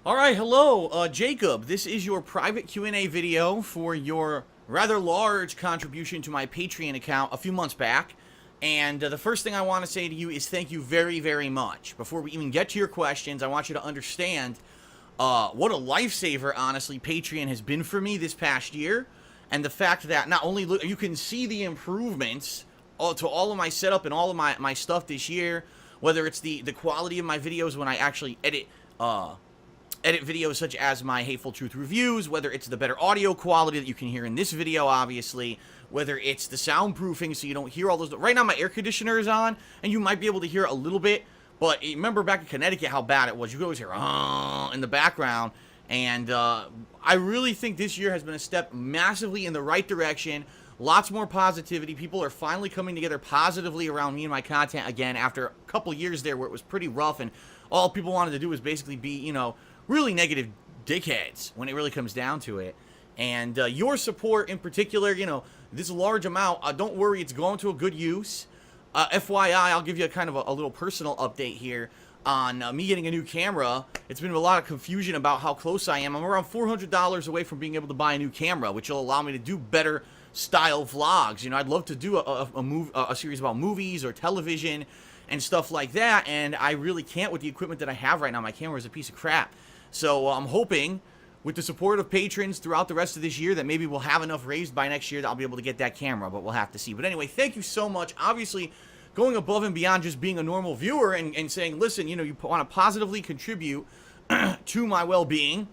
Alright, hello, Jacob. This is your private Q&A video for your rather large contribution to my Patreon account a few months back. And the first thing I want to say to you is thank you very, very much. Before we even get to your questions, I want you to understand what a lifesaver, honestly, Patreon has been for me this past year. And the fact that not only you can see the improvements to all of my setup and all of my stuff this year, whether it's the quality of my videos when I actually edit videos such as my Hateful Truth reviews, whether it's the better audio quality that you can hear in this video, obviously, whether it's the soundproofing so you don't hear all those. Right now my air conditioner is on, and you might be able to hear a little bit, but remember back in Connecticut how bad it was. You could always hear in the background, and I really think this year has been a step massively in the right direction. Lots more positivity. People are finally coming together positively around me and my content again after a couple years there where it was pretty rough, and all people wanted to do was basically be, you know, really negative dickheads when it really comes down to it. And your support in particular, you know, this large amount, don't worry, it's going to a good use. FYI, I'll give you a kind of a little personal update here on me getting a new camera. It's been a lot of confusion about how close I am. I'm around $400 away from being able to buy a new camera, which will allow me to do better style vlogs. You know, I'd love to do a series about movies or television and stuff like that, and I really can't with the equipment that I have right now. My camera is a piece of crap. So I'm hoping, with the support of patrons throughout the rest of this year, that maybe we'll have enough raised by next year that I'll be able to get that camera, but we'll have to see. But anyway, thank you so much. Obviously, going above and beyond just being a normal viewer and saying, listen, you know, you want to positively contribute to my well-being,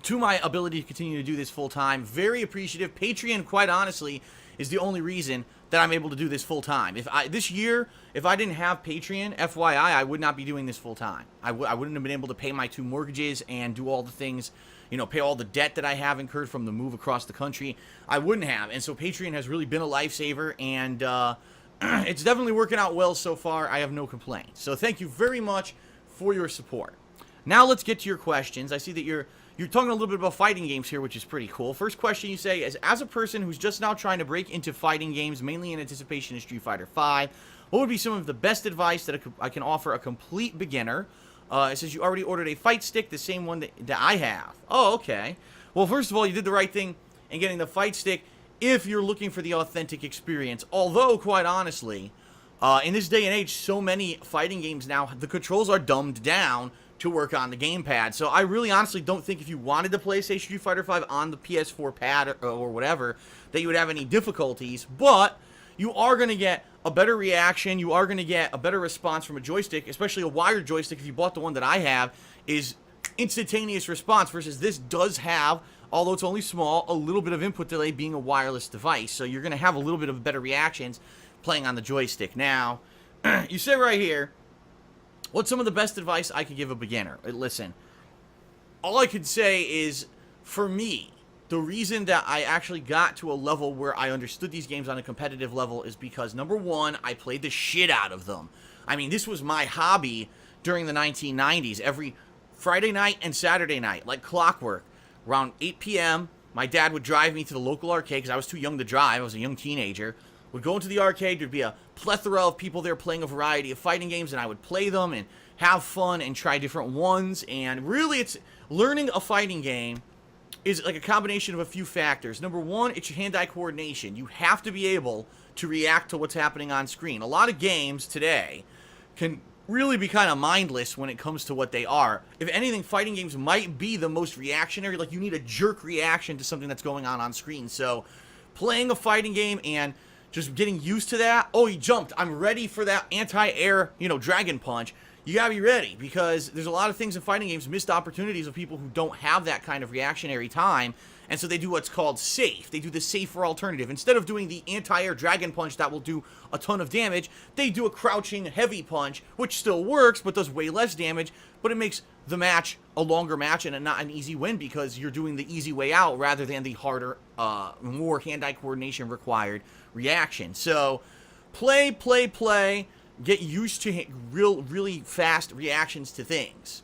to my ability to continue to do this full-time. Very appreciative. Patreon, quite honestly, is the only reason that I'm able to do this full-time. This year, if I didn't have Patreon, FYI, I would not be doing this full-time. I wouldn't have been able to pay my 2 mortgages and do all the things, you know, pay all the debt that I have incurred from the move across the country. I wouldn't have. And so Patreon has really been a lifesaver, and it's definitely working out well so far. I have no complaints. So thank you very much for your support. Now let's get to your questions. I see that you're talking a little bit about fighting games here, which is pretty cool. First question you say is, as a person who's just now trying to break into fighting games, mainly in anticipation of Street Fighter V, what would be some of the best advice that I can offer a complete beginner? It says you already ordered a fight stick, the same one that I have. Oh, okay. Well, first of all, you did the right thing in getting the fight stick if you're looking for the authentic experience. Although, quite honestly, in this day and age, so many fighting games now, the controls are dumbed down to work on the gamepad. So I really honestly don't think if you wanted to play, say, Street Fighter V on the PS4 pad or whatever, that you would have any difficulties. But you are going to get a better reaction. You are going to get a better response from a joystick, especially a wired joystick. If you bought the one that I have, is instantaneous response, versus this does have, although it's only small, a little bit of input delay being a wireless device. So you're going to have a little bit of better reactions playing on the joystick. Now, you say right here, what's some of the best advice I could give a beginner? Listen, all I could say is, for me, the reason that I actually got to a level where I understood these games on a competitive level is because, number one, I played the shit out of them. I mean, this was my hobby during the 1990s. Every Friday night and Saturday night, like clockwork, around 8 p.m., my dad would drive me to the local arcade because I was too young to drive. I was a young teenager. Would go into the arcade. There'd be a plethora of people there playing a variety of fighting games, and I would play them and have fun and try different ones. And really, it's learning a fighting game is like a combination of a few factors. Number one, it's your hand-eye coordination. You have to be able to react to what's happening on screen. A lot of games today can really be kind of mindless when it comes to what they are. If anything, fighting games might be the most reactionary. Like, you need a jerk reaction to something that's going on screen. So playing a fighting game and just getting used to that. Oh, he jumped. I'm ready for that anti-air, you know, dragon punch. You gotta be ready, because there's a lot of things in fighting games, missed opportunities of people who don't have that kind of reactionary time, and so they do what's called safe. They do the safer alternative. Instead of doing the anti-air dragon punch that will do a ton of damage, they do a crouching heavy punch, which still works, but does way less damage, but it makes the match a longer match and not an easy win, because you're doing the easy way out rather than the harder, more hand-eye coordination required reaction. So, play. Get used to really fast reactions to things.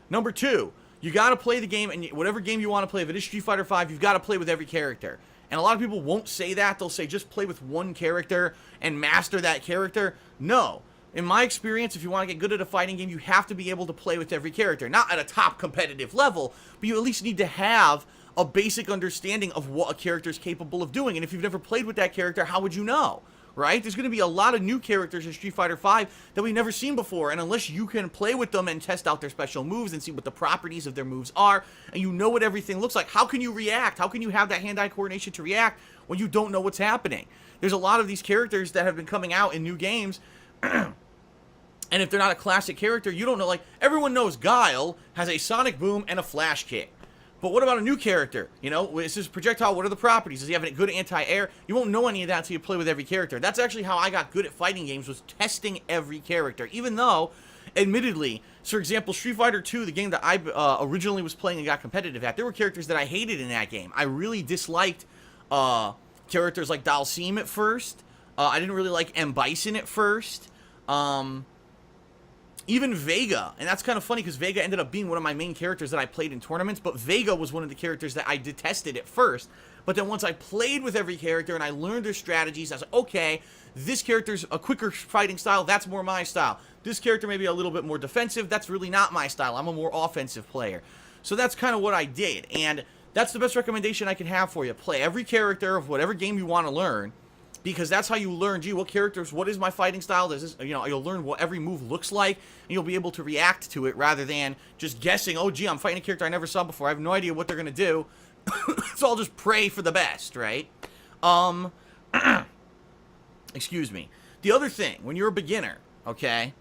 Number two, you got to play the game, and whatever game you want to play, if it is Street Fighter V, you've got to play with every character. And a lot of people won't say that. They'll say just play with one character and master that character. No. in my experience, if you want to get good at a fighting game, you have to be able to play with every character. Not at a top competitive level, but you at least need to have a basic understanding of what a character is capable of doing. And if you've never played with that character, how would you know? Right? There's going to be a lot of new characters in Street Fighter V that we've never seen before, and unless you can play with them and test out their special moves and see what the properties of their moves are, and you know what everything looks like, how can you react? How can you have that hand-eye coordination to react when you don't know what's happening? There's a lot of these characters that have been coming out in new games, and if they're not a classic character, you don't know. Like, everyone knows Guile has a sonic boom and a flash kick. But what about a new character? You know, is this projectile? What are the properties? Does he have a good anti-air? You won't know any of that until you play with every character. That's actually how I got good at fighting games, was testing every character. Even though, admittedly, for example, Street Fighter 2, the game that I originally was playing and got competitive at, there were characters that I hated in that game. I really disliked characters like Dalsim at first. I didn't really like M. Bison at first. Even Vega, and that's kind of funny because Vega ended up being one of my main characters that I played in tournaments, but Vega was one of the characters that I detested at first. But then once I played with every character and I learned their strategies, I was like, okay, this character's a quicker fighting style, that's more my style. This character may be a little bit more defensive, that's really not my style. I'm a more offensive player. So that's kind of what I did, and that's the best recommendation I can have for you. Play every character of whatever game you want to learn, because that's how you learn, gee, what characters, what is my fighting style? Does this, you know, you'll learn what every move looks like, and you'll be able to react to it rather than just guessing, oh, gee, I'm fighting a character I never saw before. I have no idea what they're going to do. So I'll just pray for the best, right? Excuse me. The other thing, when you're a beginner, okay,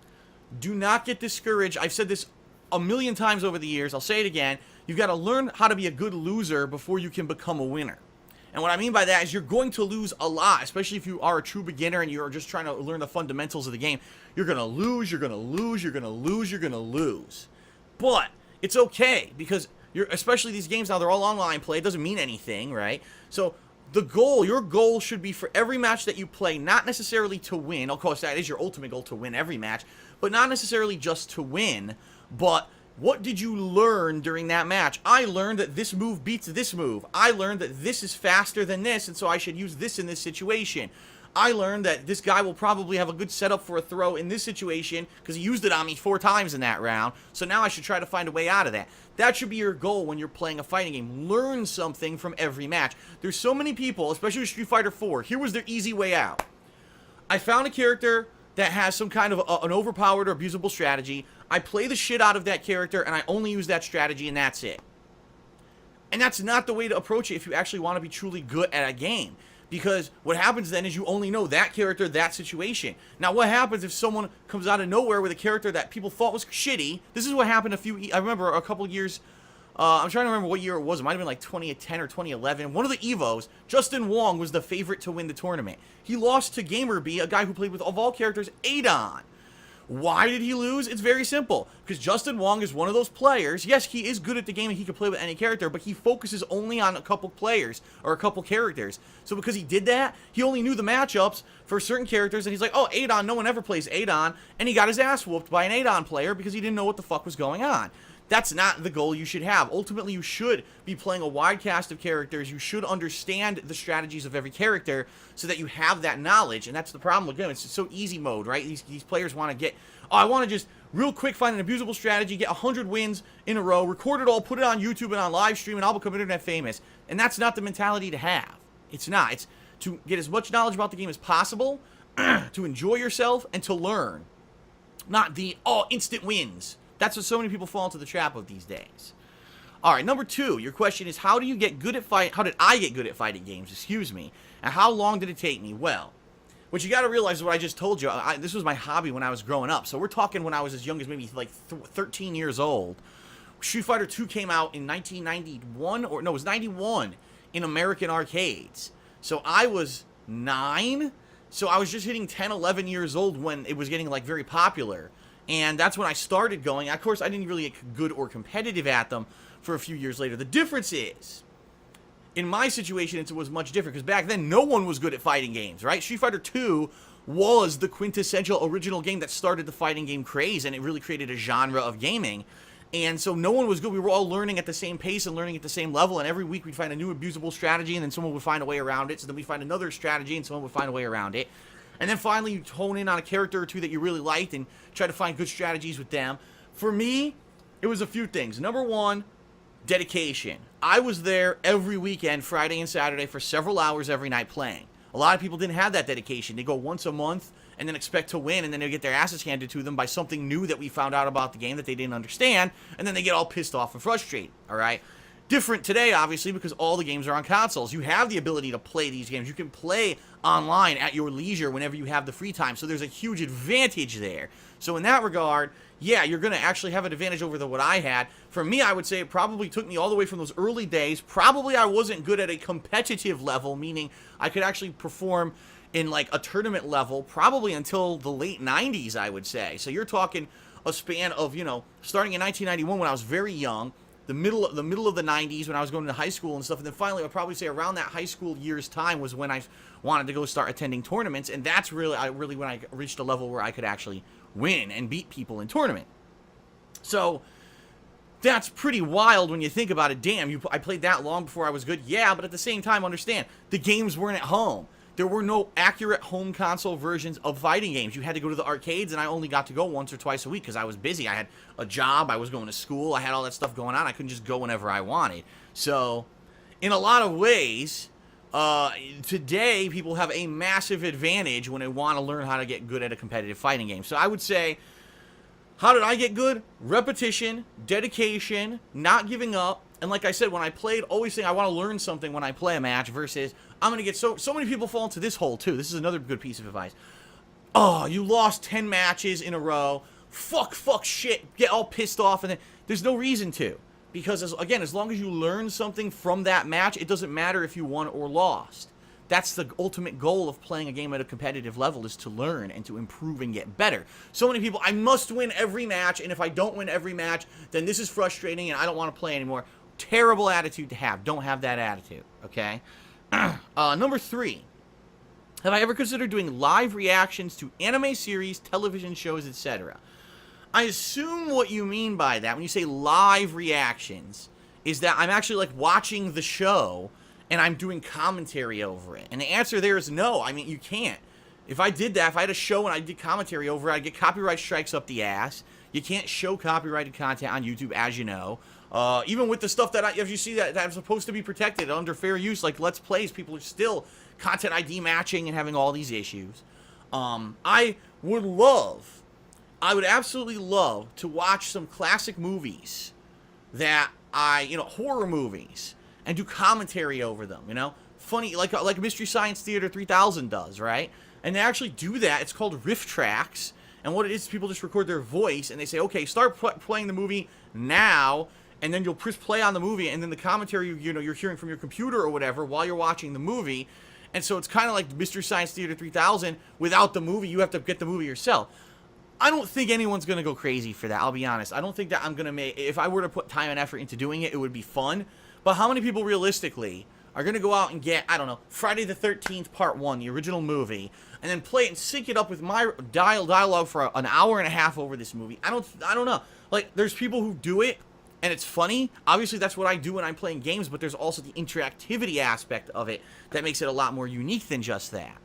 do not get discouraged. I've said this a million times over the years. I'll say it again. You've got to learn how to be a good loser before you can become a winner. And what I mean by that is you're going to lose a lot, especially if you are a true beginner and you're just trying to learn the fundamentals of the game. You're going to lose, you're going to lose, you're going to lose, you're going to lose. But it's okay, because especially these games now, they're all online play. It doesn't mean anything, right? So the goal, your goal should be for every match that you play, not necessarily to win. Of course, that is your ultimate goal, to win every match, but not necessarily just to win, but what did you learn during that match? I learned that this move beats this move. I learned that this is faster than this, and so I should use this in this situation. I learned that this guy will probably have a good setup for a throw in this situation because he used it on me 4 times in that round, so now I should try to find a way out of that. That should be your goal when you're playing a fighting game. Learn something from every match. There's so many people, especially with Street Fighter 4. Here was their easy way out. I found a character that has some kind of an overpowered or abusable strategy. I play the shit out of that character, and I only use that strategy, and that's it. And that's not the way to approach it if you actually want to be truly good at a game. Because what happens then is you only know that character, that situation. Now, what happens if someone comes out of nowhere with a character that people thought was shitty? This is what happened I remember a couple years, I'm trying to remember what year it was. It might have been like 2010 or 2011. One of the Evos, Justin Wong, was the favorite to win the tournament. He lost to Gamerby, a guy who played with, of all characters, Adon. Why did he lose? It's very simple. Because Justin Wong is one of those players. Yes, he is good at the game and he can play with any character, but he focuses only on a couple players or a couple characters. So because he did that, he only knew the matchups for certain characters, and he's like, oh, Adon, no one ever plays Adon, and he got his ass whooped by an Adon player because he didn't know what the fuck was going on. That's not the goal you should have. Ultimately, you should be playing a wide cast of characters. You should understand the strategies of every character so that you have that knowledge. And that's the problem with them. It's so easy mode, right? These players want to get, oh, I want to just real quick find an abusable strategy, get 100 wins in a row, record it all, put it on YouTube and on live stream, and I'll become internet famous. And that's not the mentality to have. It's not. It's to get as much knowledge about the game as possible, to enjoy yourself, and to learn. Not the, oh, instant wins. That's what so many people fall into the trap of these days. All right, number 2, your question is, how do you get good at how did I get good at fighting games, excuse me, and how long did it take me? Well, what you got to realize is what I just told you. This was my hobby when I was growing up. So we're talking when I was as young as maybe like 13 years old. Street Fighter 2 came out in 1991, or no, it was 91 in American arcades. So I was 9, so I was just hitting 10, 11 years old when it was getting like very popular. And that's when I started going. Of course, I didn't really get good or competitive at them for a few years later. The difference is, in my situation, it was much different. Because back then, no one was good at fighting games, right? Street Fighter 2 was the quintessential original game that started the fighting game craze. And it really created a genre of gaming. And so no one was good. We were all learning at the same pace and learning at the same level. And every week, we'd find a new abusable strategy. And then someone would find a way around it. So then we'd find another strategy and someone would find a way around it. And then finally, you hone in on a character or two that you really liked and try to find good strategies with them. For me, it was a few things. Number one, dedication. I was there every weekend, Friday and Saturday, for several hours every night playing. A lot of people didn't have that dedication. They go once a month and then expect to win, and then they get their asses handed to them by something new that we found out about the game that they didn't understand, and then they get all pissed off and frustrated, all right? Different today, obviously, because all the games are on consoles. You have the ability to play these games. You can play online at your leisure whenever you have the free time, so there's a huge advantage there. So in that regard, yeah, you're going to actually have an advantage over what I had. For me, I would say it probably took me all the way from those early days. Probably I wasn't good at a competitive level, meaning I could actually perform in like a tournament level probably until the late 90s, I would say. So you're talking a span of, you know, starting in 1991 when I was very young, the middle of the 90s when I was going to high school and stuff, and then finally I'd probably say around that high school year's time was when I wanted to go start attending tournaments, and that's really when I reached a level where I could actually win and beat people in tournament. So that's pretty wild when you think about it. Damn, I played that long before I was good. Yeah, but at the same time, understand, the games weren't at home. There were no accurate home console versions of fighting games. You had to go to the arcades, and I only got to go once or twice a week because I was busy. I had a job. I was going to school. I had all that stuff going on. I couldn't just go whenever I wanted. So, in a lot of ways, today, people have a massive advantage when they want to learn how to get good at a competitive fighting game. So, I would say, how did I get good? Repetition, dedication, not giving up. And like I said, when I played, always saying I want to learn something when I play a match versus I'm going to get so many people fall into this hole too. This is another good piece of advice. Oh, you lost 10 matches in a row. Fuck, shit. Get all pissed off. And then there's no reason to. Because, again, as long as you learn something from that match, it doesn't matter if you won or lost. That's the ultimate goal of playing a game at a competitive level, is to learn and to improve and get better. So many people, I must win every match, and if I don't win every match, then this is frustrating and I don't want to play anymore. Terrible attitude to have. Don't have that attitude, okay? Number 3. Have I ever considered doing live reactions to anime series, television shows, etc.? I assume what you mean by that, when you say live reactions, is that I'm actually like watching the show and I'm doing commentary over it. And the answer there is no. I mean, you can't. If I did that, if I had a show and I did commentary over it, I'd get copyright strikes up the ass. You can't show copyrighted content on YouTube, as you know. Even with the stuff that if you see that's supposed to be protected under fair use, like Let's Plays, people are still content ID matching and having all these issues. I would absolutely love to watch some classic movies that horror movies, and do commentary over them, funny, like Mystery Science Theater 3000 does, right? And they actually do that. It's called riff tracks, and what it is, people just record their voice, and they say, okay, start playing the movie now, and then you'll press play on the movie, and then the commentary, you're hearing from your computer or whatever while you're watching the movie. And so it's kind of like Mystery Science Theater 3000 without the movie. You have to get the movie yourself. I don't think anyone's going to go crazy for that, I'll be honest. I don't think that I'm going to make... If I were to put time and effort into doing it, it would be fun. But how many people realistically are going to go out and get, I don't know, Friday the 13th Part 1, the original movie, and then play it and sync it up with my dialogue for an hour and a half over this movie? I don't know. Like, there's people who do it, and it's funny. Obviously, that's what I do when I'm playing games, but there's also the interactivity aspect of it that makes it a lot more unique than just that.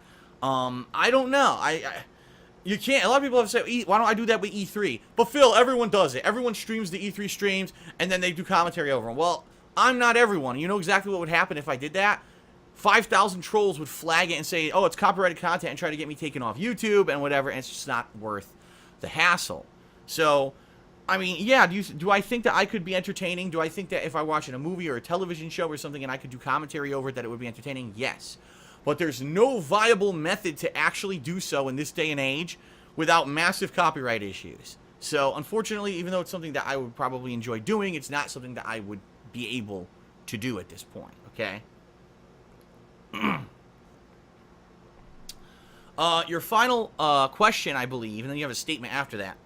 I don't know. You can't. A lot of people have said, why don't I do that with E3? But Phil, everyone does it. Everyone streams the E3 streams, and then they do commentary over them. Well, I'm not everyone. You know exactly what would happen if I did that? 5,000 trolls would flag it and say, oh, it's copyrighted content, and try to get me taken off YouTube and whatever, and it's just not worth the hassle. So, I mean, yeah, do I think that I could be entertaining? Do I think that if I watch a movie or a television show or something and I could do commentary over it, that it would be entertaining? Yes. But there's no viable method to actually do so in this day and age without massive copyright issues. So, unfortunately, even though it's something that I would probably enjoy doing, it's not something that I would be able to do at this point, okay? Your final question, I believe, and then you have a statement after that.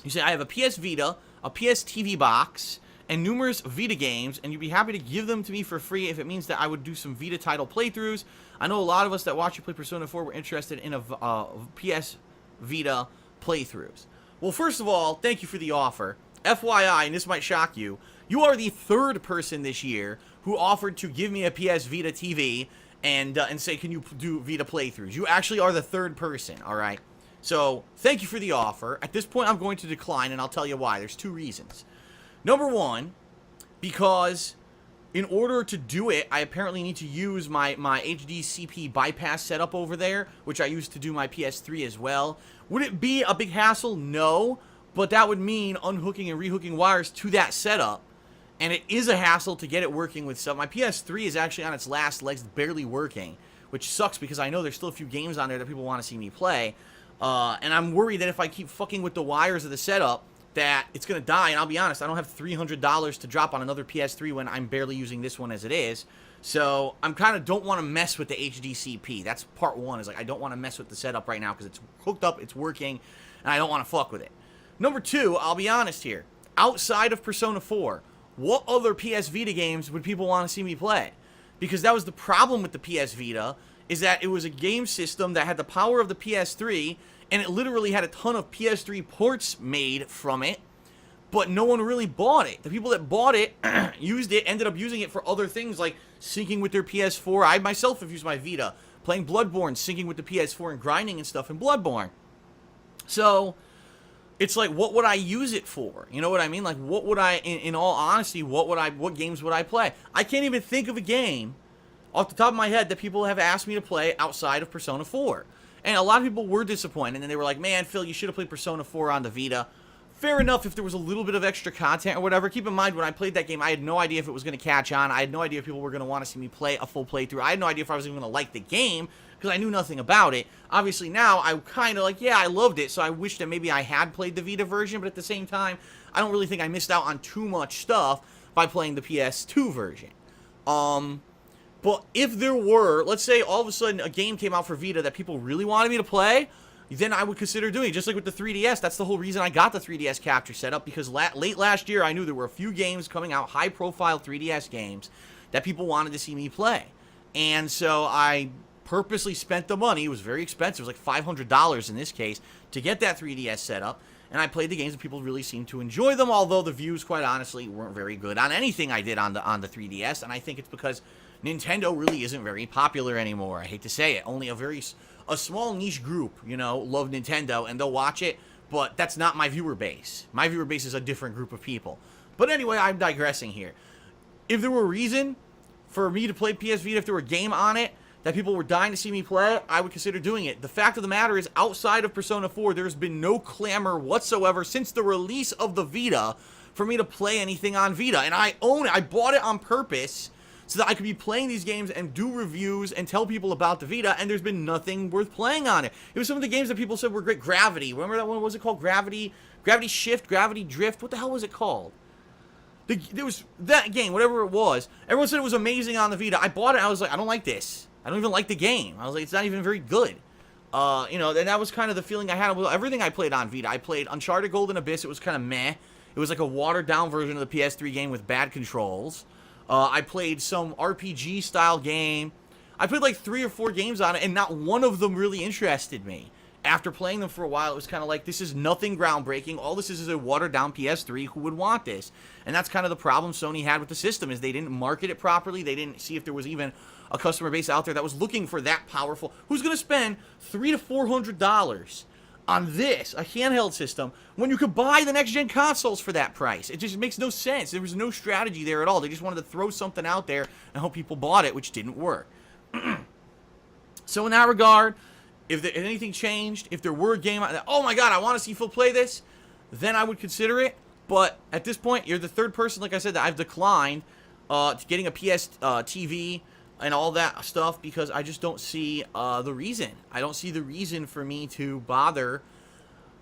You say, I have a PS Vita, a PS TV box, and numerous Vita games, and you'd be happy to give them to me for free if it means that I would do some Vita title playthroughs. I know a lot of us that watch you play Persona 4 were interested in a PS Vita playthroughs. Well, first of all, thank you for the offer. FYI, and this might shock you, you are the third person this year who offered to give me a PS Vita TV, and say, can you do Vita playthroughs? You actually are the third person, all right? So thank you for the offer. At this point, I'm going to decline, and I'll tell you why. There's 2 reasons. Number 1, because in order to do it, I apparently need to use my HDCP bypass setup over there, which I used to do my PS3 as well. Would it be a big hassle? No, but that would mean unhooking and rehooking wires to that setup, and it is a hassle to get it working with stuff. My PS3 is actually on its last legs, barely working, which sucks because I know there's still a few games on there that people want to see me play, and I'm worried that if I keep fucking with the wires of the setup, that it's going to die. And I'll be honest, I don't have $300 to drop on another PS3 when I'm barely using this one as it is. So I'm kind of don't want to mess with the HDCP. That's part 1, is like I don't want to mess with the setup right now because it's hooked up, it's working, and I don't want to fuck with it. Number 2, I'll be honest here. Outside of Persona 4, what other PS Vita games would people want to see me play? Because that was the problem with the PS Vita, is that it was a game system that had the power of the PS3, and it literally had a ton of PS3 ports made from it, but no one really bought it. The people that bought it, used it, ended up using it for other things like syncing with their PS4. I myself have used my Vita, playing Bloodborne, syncing with the PS4 and grinding and stuff in Bloodborne. So it's like, what would I use it for? You know what I mean? Like, what would I, in all honesty, what games would I play? I can't even think of a game off the top of my head that people have asked me to play outside of Persona 4. And a lot of people were disappointed, and they were like, man, Phil, you should have played Persona 4 on the Vita. Fair enough if there was a little bit of extra content or whatever. Keep in mind, when I played that game, I had no idea if it was going to catch on. I had no idea if people were going to want to see me play a full playthrough. I had no idea if I was even going to like the game, because I knew nothing about it. Obviously, now, I'm kind of like, yeah, I loved it, so I wish that maybe I had played the Vita version, but at the same time, I don't really think I missed out on too much stuff by playing the PS2 version. But if there were, let's say all of a sudden a game came out for Vita that people really wanted me to play, then I would consider doing it. Just like with the 3DS, that's the whole reason I got the 3DS capture setup, because late last year I knew there were a few games coming out, high-profile 3DS games, that people wanted to see me play. And so I purposely spent the money. It was very expensive. It was like $500 in this case to get that 3DS setup. And I played the games and people really seemed to enjoy them, although the views, quite honestly, weren't very good on anything I did on the 3DS. And I think it's because Nintendo really isn't very popular anymore. I hate to say it. Only a small niche group, you know, love Nintendo, and they'll watch it, but that's not my viewer base. My viewer base is a different group of people. But anyway, I'm digressing here. If there were a reason for me to play PS Vita, if there were a game on it that people were dying to see me play, I would consider doing it. The fact of the matter is, outside of Persona 4, there's been no clamor whatsoever since the release of the Vita for me to play anything on Vita. And I own it. I bought it on purpose so that I could be playing these games and do reviews and tell people about the Vita, and there's been nothing worth playing on it. It was some of the games that people said were great. Gravity. Remember that one? What was it called? Gravity Shift? Gravity Drift? What the hell was it called? There was that game, whatever it was. Everyone said it was amazing on the Vita. I bought it, and I was like, I don't like this. I don't even like the game. I was like, it's not even very good. You know, and that was kind of the feeling I had with everything I played on Vita. I played Uncharted Golden Abyss. It was kind of meh. It was like a watered-down version of the PS3 game with bad controls. I played some RPG-style game. I played like 3 or 4 games on it, and not one of them really interested me. After playing them for a while, it was kind of like, this is nothing groundbreaking. All this is a watered-down PS3. Who would want this? And that's kind of the problem Sony had with the system, is they didn't market it properly. They didn't see if there was even a customer base out there that was looking for that powerful. Who's going to spend $300 to $400 on this, a handheld system, when you could buy the next-gen consoles for that price? It just makes no sense. There was no strategy there at all. They just wanted to throw something out there and hope people bought it, which didn't work. So in that regard, if anything changed, if there were a game, oh my god, I want to see Phil play this, then I would consider it. But at this point, you're the third person, like I said, that I've declined to getting a PS TV and all that stuff, because I just don't see the reason. I don't see the reason for me to bother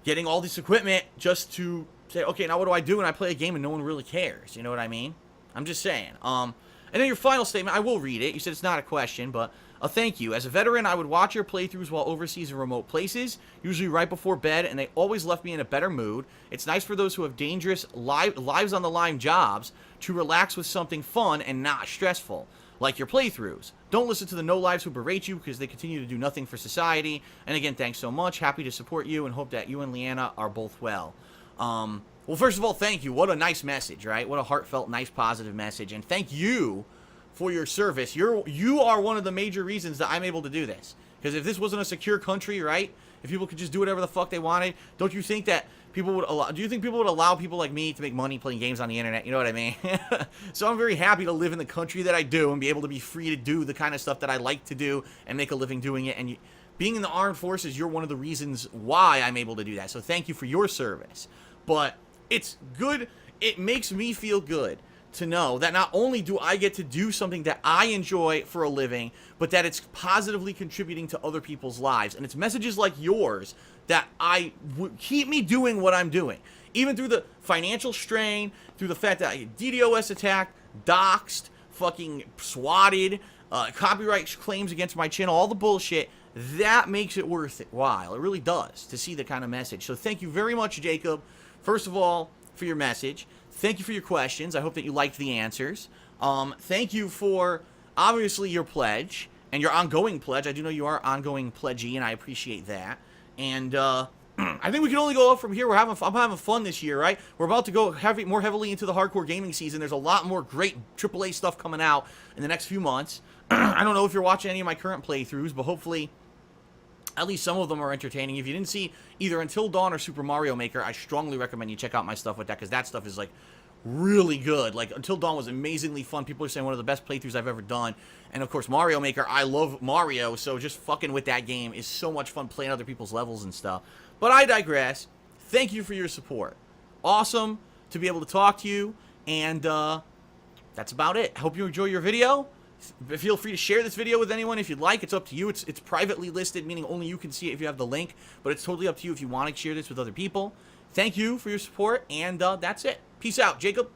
getting all this equipment just to say, okay, now what do I do when I play a game and no one really cares? You know what I mean? I'm just saying. And then your final statement, I will read it. You said it's not a question, but thank you. As a veteran, I would watch your playthroughs while overseas in remote places, usually right before bed, and they always left me in a better mood. It's nice for those who have dangerous lives on the line jobs to relax with something fun and not stressful, like your playthroughs. Don't listen to the no-lives who berate you, because they continue to do nothing for society. And again, thanks so much. Happy to support you and hope that you and Leanna are both well. Well, first of all, thank you. What a nice message, right? What a heartfelt, nice, positive message. And thank you for your service. You are one of the major reasons that I'm able to do this. Because if this wasn't a secure country, right? If people could just do whatever the fuck they wanted, don't you think that people would allow? Do you think people would allow people like me to make money playing games on the internet? You know what I mean? So I'm very happy to live in the country that I do and be able to be free to do the kind of stuff that I like to do and make a living doing it. And being in the armed forces, you're one of the reasons why I'm able to do that. So thank you for your service. But it's good. It makes me feel good to know that not only do I get to do something that I enjoy for a living, but that it's positively contributing to other people's lives. And it's messages like yours that keep me doing what I'm doing. Even through the financial strain, through the fact that I get DDoS attacked, doxxed, fucking swatted, copyright claims against my channel, all the bullshit, that makes it worth it while. It really does, to see the kind of message. So thank you very much, Jacob, first of all, for your message. Thank you for your questions. I hope that you liked the answers. Thank you for, obviously, your pledge and your ongoing pledge. I do know you are ongoing pledgee, and I appreciate that. And I think we can only go up from here. I'm having fun this year, right? We're about to go more heavily into the hardcore gaming season. There's a lot more great AAA stuff coming out in the next few months. I don't know if you're watching any of my current playthroughs, but hopefully at least some of them are entertaining. If you didn't see either Until Dawn or Super Mario Maker, I strongly recommend you check out my stuff with that, because that stuff is, like, really good. Like, Until Dawn was amazingly fun. People are saying one of the best playthroughs I've ever done. And, of course, Mario Maker, I love Mario, so just fucking with that game is so much fun, playing other people's levels and stuff. But I digress. Thank you for your support. Awesome to be able to talk to you, and that's about it. I hope you enjoy your video. Feel free to share this video with anyone if you'd like. It's up to you. It's privately listed, meaning only you can see it if you have the link. But it's totally up to you if you want to share this with other people. Thank you for your support, and that's it. Peace out, Jacob.